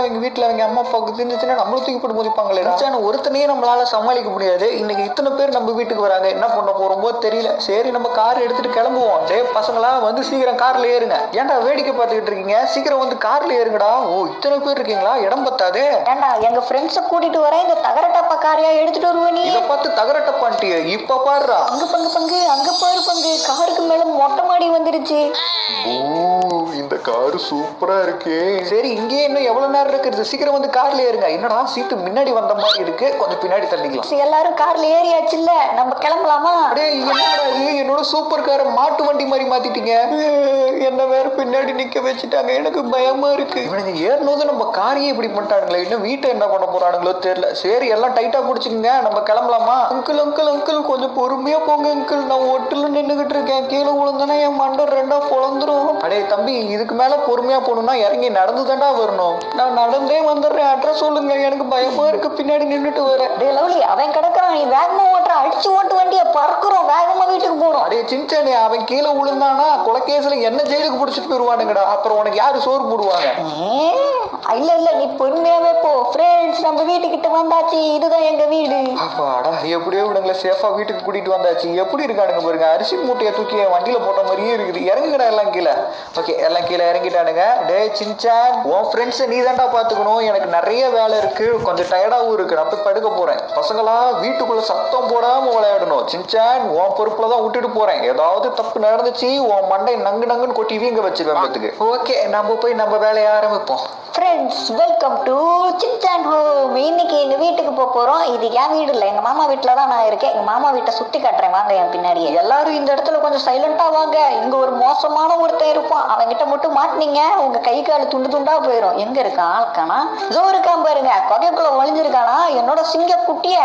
அவங்க வீட்டுல அவங்க அம்மா அப்பாவுக்கு தெரிஞ்சுச்சுன்னா நம்மளும் தூக்கி போட்டு மதிப்பாங்களே. ஒருத்தனையும் நம்மளால சமாளிக்க முடியாது. இன்னைக்கு இத்தனை பேர் நம்ம வீட்டுக்கு வராங்க, என்ன பண்ண போறோமோ தெரியல. சரி நம்ம கார் எடுத்துட்டு கிளம்புவோம். டே பசங்களா வந்து சீக்கிரம் கார்ல ஏறுங்க. ஏன்டா வேடிக்கை பார்த்துக்கிட்டு இருக்கீங்க? சீக்கிரம் வந்து கார்ல ஏறுங்கடா. ஓ இத்தனை பேர் இருக்கீங்களா? இடம் பத்தாதே. ஏண்டா எங்க ஃப்ரெண்ட்ஸை கூட்டிட்டு வரேன், இந்த தகரட்டப்பா காரையா எடுத்துட்டு வருவேன். நீ இதை பார்த்து தகரட்டப்பான்ட்டிய இப்ப பாடுறா. பங்கு அங்க பாரு பங்கு, காருக்கு மேல மொட்டை மாடி வந்துருச்சு. இந்த காரு சூப்பரா இருக்கு. சரி இங்கே இன்னும் எவ்வளவு நேரம் இருக்குது? சீக்கிரம் வந்து கார்ல ஏறுங்க. என்னடா சீட்டு முன்னாடி வந்த மாதிரி இருக்கு, கொஞ்சம் பின்னாடி தள்ளிக்கலாம். எல்லாரும் கார்ல ஏறியாச்சு இல்ல, நம்ம கிளம்பலாமா? அடே என்னடா இது, என்னோட சூப்பர் காரை மாட்டு வண்டி மாதிரி மாத்திட்டீங்க. என்ன வேற பின்னாடி நிக்க வச்சுட்டாங்க, எனக்கு பயமா இருக்கு. இவனுங்க ஏறினது நம்ம காரையே இப்படி பண்ணிட்டானுங்களே. இன்னும் வீட்டை என்ன பண்ண போறானுங்களோ தெரியல. சரி எல்லாம் டைட்டா பிடிச்சிக்கங்க, நம்ம கிளம்பலாமா? அங்கிள் அங்கிள் அங்கிள் கொஞ்சம் பொறுமையா போங்க அங்கிள். நான் ஒட்டுல நின்னுகிட்டு இருக்கேன், கீழே விழுந்தனா என் மண்டை ரெண்டா பொழந்துரும். அடே தம்பி, இதுக்கு மேல பொறுமையா போகணும்னா இறங்கி நடந்து தாண்டா வரணும். நான் நடந்தே வந்துடுறேன், அட்ரஸ் சொல்லுங்க. எனக்கு பயமா இருக்கு, பின்னாடி நின்றுட்டு வரேன். டே லவ்லி, அவன் கிடக்குறான், நீ வேகமா ஓட்டுற, அடிச்சு ஓட்டு வண்டியை பறக்குறோம், வேகமா வீட்டுக்கு போறோம். அடே சின்சானே, அவன் கீழே விழுந்தானா கொலைகேஸ்ல என்ன ஜெயிலுக்கு பிடிச்சிட்டு போயிருவானுங்கடா. அப்புறம் உனக்கு யாரு சோறு போடுவாங்க? இல்ல நீ பொறுமையாவே போ. ஃப்ரெண்ட்ஸ், நம்ம வீட்டுக்கிட்ட வந்தாச்சு, இதுதான் எங்க வீடு. அப்பாடா, எப்படியோ விடுங்களேன், சேஃபா வீட்டுக்கு கூட்டிட்டு வந்தாச்சு. எப்படி இருக்கானுங்க பாருங்க, அரிசி மூட்டையை தூக்கி வண்டியில போட்ட மாதிரியே இருக்குது. இறங்குங்கடா எல்லாம் கீழே. ஓகே எல்லாம் கீழே இறங்கிட்டானுங்க. டே சின்சான், உன் ஃப்ரெண்ட்ஸ் நீ தாண்டா பாத்துக்கணும். எனக்கு நிறைய வேலை இருக்கு, கொஞ்சம் டயர்டாகவும் இருக்கு. நான் போய் படுக்க போறேன். பசங்களா வீட்டுக்குள்ள சத்தம் போடாம விளையாடணும். சின்சான் உன் பொறுப்புல தான் விட்டுட்டு போறேன். ஏதாவது தப்பு நடந்துச்சு உன் மண்டை நங்கு நங்குன்னு கொட்டி வீங்க வச்சுக்கோங்க. ஓகே நம்ம போய் நம்ம வேலையை ஆரம்பிப்போம். Friends, welcome to Shinchan home. இன்னைக்கு எங்க வீட்டுக்கு போறோம். இது என் வீடு இல்லை, எங்க மாமா வீட்டுல தான் நான் இருக்கேன். எங்க மாமா வீட்டை சுத்தி காட்டுறேன், வாங்க என் பின்னாடியே. எல்லாரும் இந்த இடத்துல கொஞ்சம் சைலண்டா வாங்க. இங்க ஒரு மோசமான ஒருத்தன் இருப்பான், அவன்கிட்ட மட்டும் மாட்டினீங்க உங்க கை கால் துண்டு துண்டா போயிடும். எங்க இருக்கான் ஆளுக்கானா? இதோ இருக்கான் பாருங்க, கொகைக்குள்ள ஒளிஞ்சிருக்கானா என்னோட சிங்க குட்டிய.